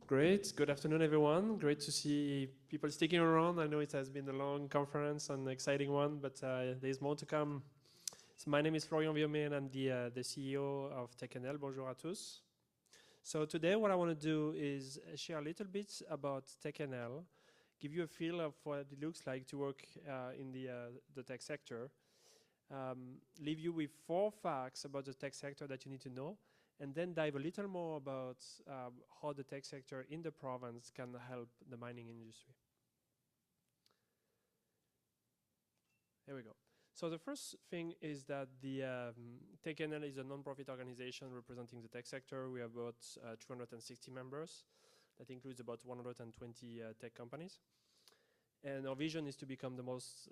Great. Good afternoon, everyone. Great to see people sticking around. I know it has been a long conference and an exciting one, but there's more to come. So my name is Florian Villaumé, and I'm the CEO of TechNL. Bonjour à tous. So today what I want to do is share a little bit about TechNL, give you a feel of what it looks like to work in the tech sector, leave you with 4 facts about the tech sector that you need to know, and then dive a little more about how the tech sector in the province can help the mining industry. Here we go. So the first thing is that the TechNL is a non-profit organization representing the tech sector. We have about 260 members. That includes about 120 tech companies. And our vision is to become the most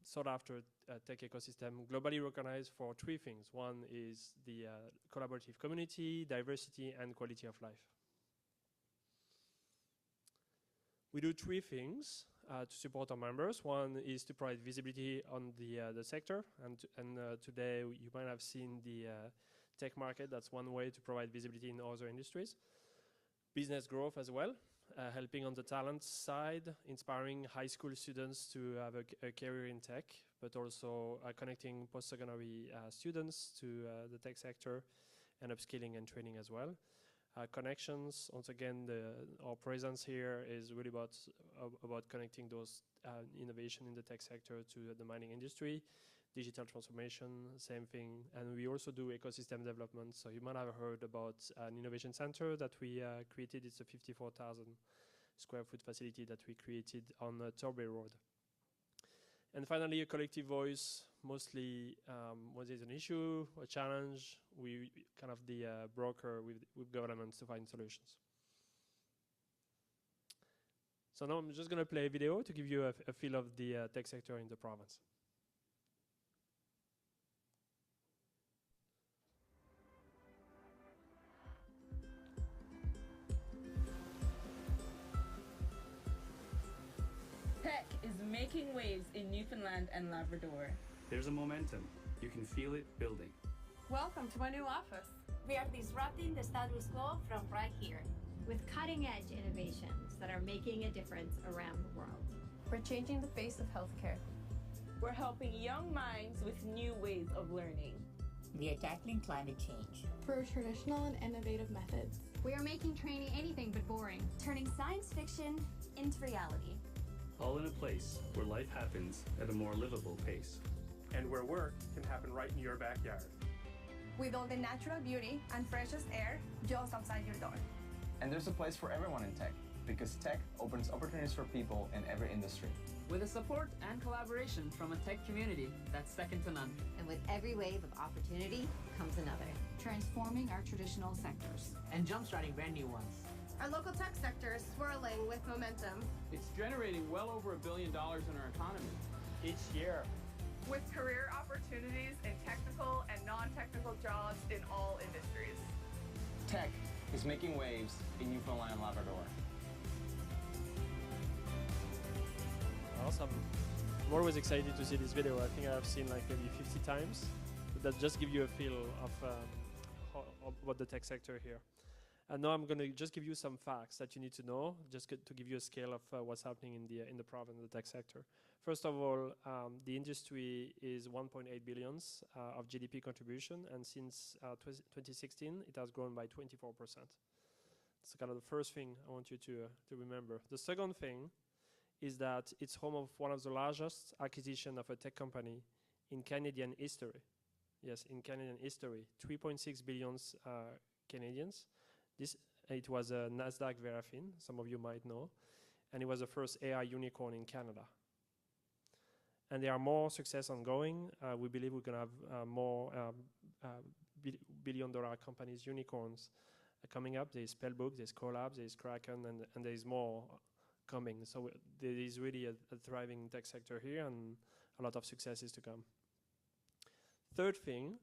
sought-after tech ecosystem, globally recognized for 3 things. One is the collaborative community, diversity, and quality of life. We do 3 things to support our members. One is to provide visibility on the sector, and today you might have seen the tech market. That's one way to provide visibility in other industries. Business growth as well. Helping on the talent side, inspiring high school students to have a career in tech, but also connecting post-secondary students to the tech sector and upskilling and training as well. Connections, once again, our presence here is really about connecting those innovation in the tech sector to the mining industry. Digital transformation, same thing. And we also do ecosystem development. So you might have heard about an innovation center that we created. It's a 54,000 square foot facility that we created on Torbay Road. And finally, a collective voice, mostly when there's an issue, a challenge, we kind of the broker with governments to find solutions. So now I'm just going to play a video to give you a feel of the tech sector in the province. Tech is making waves in Newfoundland and Labrador. There's a momentum. You can feel it building. Welcome to my new office. We are disrupting the status quo from right here. With cutting-edge innovations that are making a difference around the world. We're changing the face of healthcare. We're helping young minds with new ways of learning. We are tackling climate change. For traditional and innovative methods. We are making training anything but boring. Turning science fiction into reality. All in a place where life happens at a more livable pace. And where work can happen right in your backyard. With all the natural beauty and freshest air just outside your door. And there's a place for everyone in tech, because tech opens opportunities for people in every industry. With the support and collaboration from a tech community that's second to none. And with every wave of opportunity comes another. Transforming our traditional sectors. And jumpstarting brand new ones. Our local tech sector is swirling with momentum. It's generating well over $1 billion in our economy each year. With career opportunities in technical and non-technical jobs in all industries. Tech is making waves in Newfoundland and Labrador. Awesome. I'm always excited to see this video. I think I've seen like maybe 50 times. But that just gives you a feel of what the tech sector here. And now I'm going to just give you some facts that you need to know, just to give you a scale of what's happening in the province, the tech sector. First of all, the industry is 1.8 billion of GDP contribution, and since 2016, it has grown by 24%. It's kind of the first thing I want you to remember. The second thing is that it's home of one of the largest acquisition of a tech company in Canadian history. Yes, in Canadian history, 3.6 billion Canadians. It was a Nasdaq Verafin, some of you might know, and it was the first AI unicorn in Canada. And there are more success ongoing. We believe we're going to have more billion-dollar companies, unicorns, coming up. There's Spellbook, there's Collab, there's Kraken, and there's more coming. So there is really a thriving tech sector here, and a lot of successes to come. Third thing,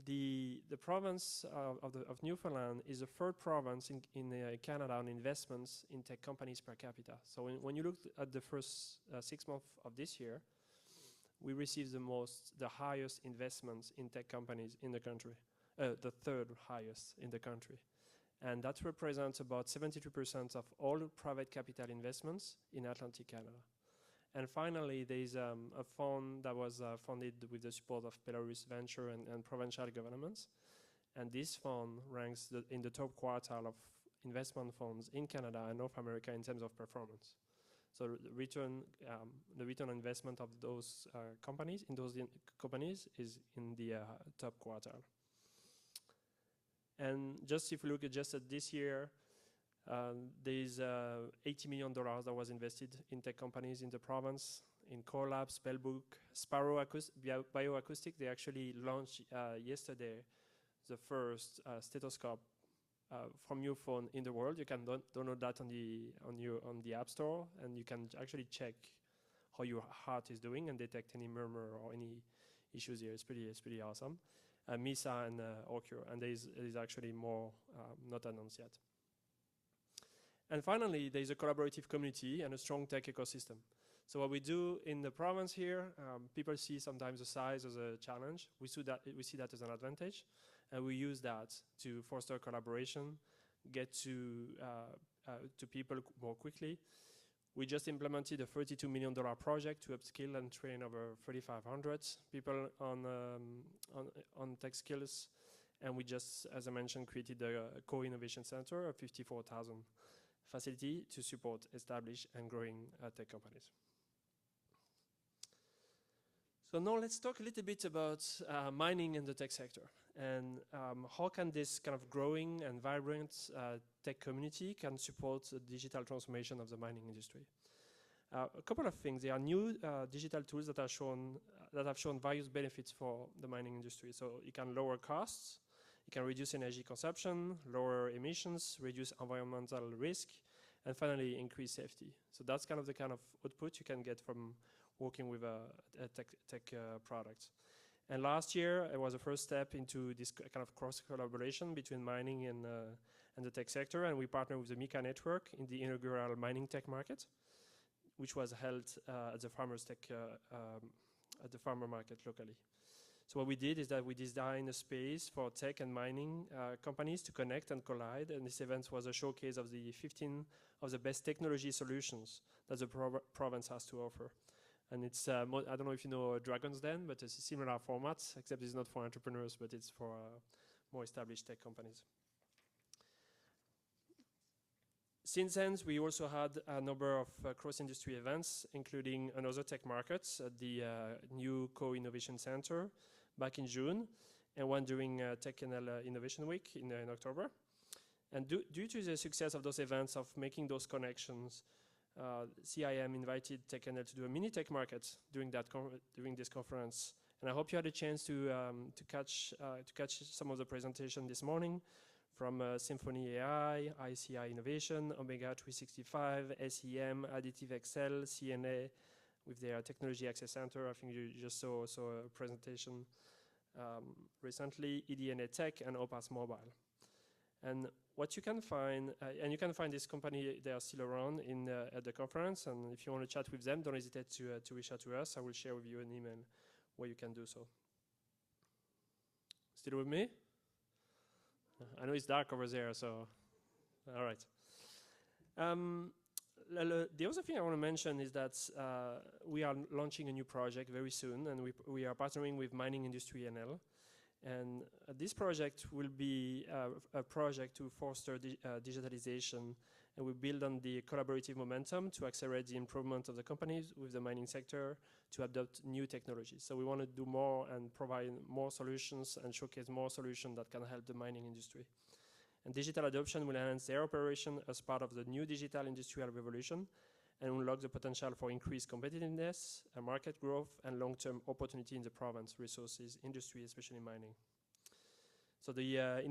the province of Newfoundland is the third province in Canada on investments in tech companies per capita. So when you look at the first 6 months of this year, we received the highest investments in tech companies in the country, the third highest in the country. And that represents about 72% of all private capital investments in Atlantic Canada. And finally, there is a fund that was funded with the support of Belarus Venture and provincial governments. And this fund ranks in the top quartile of investment funds in Canada and North America in terms of performance. So the return on investment of those companies companies is in the top quartile. And just if we look at just at this year, there's $80 million that was invested in tech companies in the province, in Core Labs, Spellbook, Sparrow Bioacoustic. They actually launched yesterday the first stethoscope from your phone in the world. You can download that on the App Store, and you can actually check how your heart is doing and detect any murmur or any issues here. It's pretty awesome. Misa and Occur, and there is actually more not announced yet. And finally, there is a collaborative community and a strong tech ecosystem. So what we do in the province here, people see sometimes the size as a challenge. We see that as an advantage, and we use that to foster collaboration, get to people more quickly. We just implemented a $32 million project to upskill and train over 3,500 people on tech skills. And we just, as I mentioned, created a co-innovation center, a 54,000 facility to support established and growing tech companies. So now let's talk a little bit about mining in the tech sector, and how can this kind of growing and vibrant tech community can support the digital transformation of the mining industry. A couple of things. There are new digital tools that have shown various benefits for the mining industry. So it can lower costs, it can reduce energy consumption, lower emissions, reduce environmental risk, and finally increase safety. So that's kind of the kind of output you can get from working with a tech product. And last year, it was the first step into this kind of cross-collaboration between mining and the tech sector, and we partnered with the Mika network in the inaugural mining tech market, which was held at the at the farmer market locally. So what we did is that we designed a space for tech and mining companies to connect and collide, and this event was a showcase of the 15 of the best technology solutions that the province has to offer. And it's, I don't know if you know Dragon's Den, but it's a similar format, except it's not for entrepreneurs, but it's for more established tech companies. Since then, we also had a number of cross-industry events, including another tech markets at the new Co-Innovation Center back in June, and one during TechNL Innovation Week in October. And due to the success of those events, of making those connections, CIM invited TechNL to do a mini tech market during this conference. And I hope you had a chance to catch some of the presentation this morning from Symphony AI, ICI Innovation, Omega 365, SEM, Additive Excel, CNA with their Technology Access Center. I think you just saw a presentation recently, EDNA Tech and Opas Mobile. And what you can find, and you can find this company, they are still around at the conference, and if you want to chat with them, don't hesitate to reach out to us. I will share with you an email where you can do so. Still with me? I know it's dark over there, so all right. The other thing I want to mention is that we are launching a new project very soon, and we are partnering with Mining Industry NL. And this project will be a project to foster digitalization, and we build on the collaborative momentum to accelerate the improvement of the companies with the mining sector to adopt new technologies. So we want to do more and provide more solutions and showcase more solutions that can help the mining industry. And digital adoption will enhance their operation as part of the new digital industrial revolution and unlock the potential for increased competitiveness, market growth, and long-term opportunity in the province, resources, industry, especially mining. So the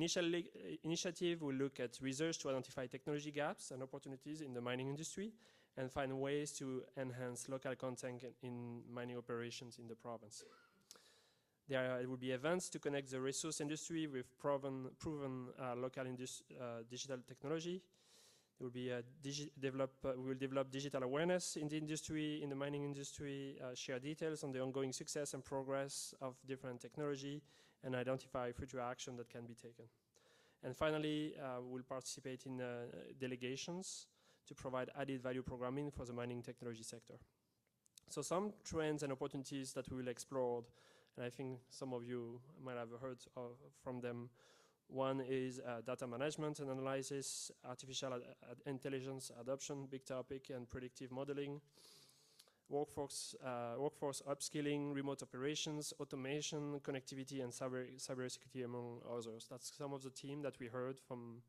initiative will look at research to identify technology gaps and opportunities in the mining industry and find ways to enhance local content in mining operations in the province. There will be events to connect the resource industry with proven local digital technology. There will be we will develop digital awareness in the industry, in the mining industry, share details on the ongoing success and progress of different technology, and identify future action that can be taken. And finally, we'll participate in delegations to provide added value programming for the mining technology sector. So some trends and opportunities that we will explore, and I think some of you might have heard from them. One is data management and analysis, artificial intelligence adoption, big topic, and predictive modeling, workforce upskilling, remote operations, automation, connectivity, and cybersecurity, among others. That's some of the themes that we heard from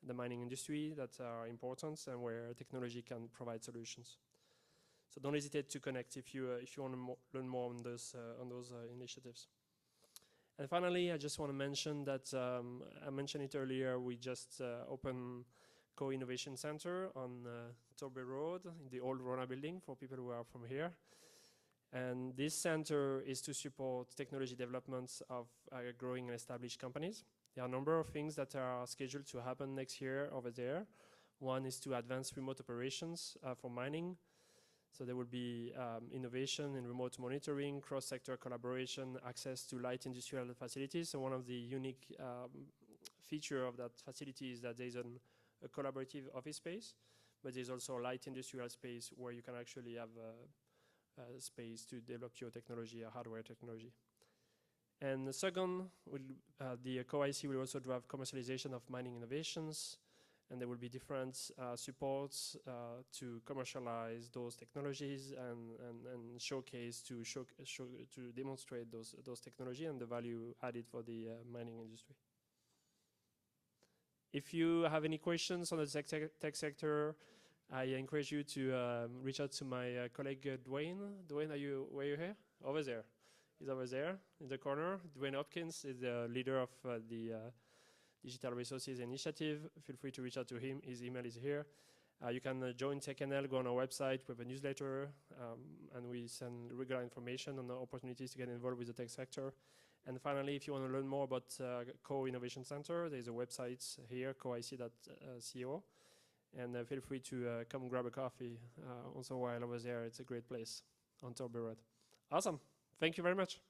the mining industry that are important and where technology can provide solutions. So don't hesitate to connect if you want to learn more on those initiatives. And finally, I just want to mention that I mentioned it earlier. We just opened Co-Innovation Center on Torbe Road in the old Rona building for people who are from here. And this center is to support technology developments of growing and established companies. There are a number of things that are scheduled to happen next year over there. One is to advance remote operations for mining. So there will be innovation in remote monitoring, cross-sector collaboration, access to light industrial facilities. So one of the unique feature of that facility is that there is a collaborative office space, but there's also a light industrial space where you can actually have space to develop your technology, hardware technology. And the second, the COIC will also drive commercialization of mining innovations, and there will be different supports to commercialize those technologies and showcase to demonstrate those technology and the value added for the mining industry. If you have any questions on the tech sector, I encourage you to reach out to my colleague Dwayne. Dwayne, where are you here? Over there. He's over there in the corner. Dwayne Hopkins is the leader of the Digital Resources Initiative. Feel free to reach out to him. His email is here. You can join TechNL, go on our website. We have a newsletter, and we send regular information on the opportunities to get involved with the tech sector. And finally, if you want to learn more about Co-Innovation Center, there's a website here, coic.co. And feel free to come grab a coffee also while over there. It's a great place on Torbe Road. Awesome. Thank you very much.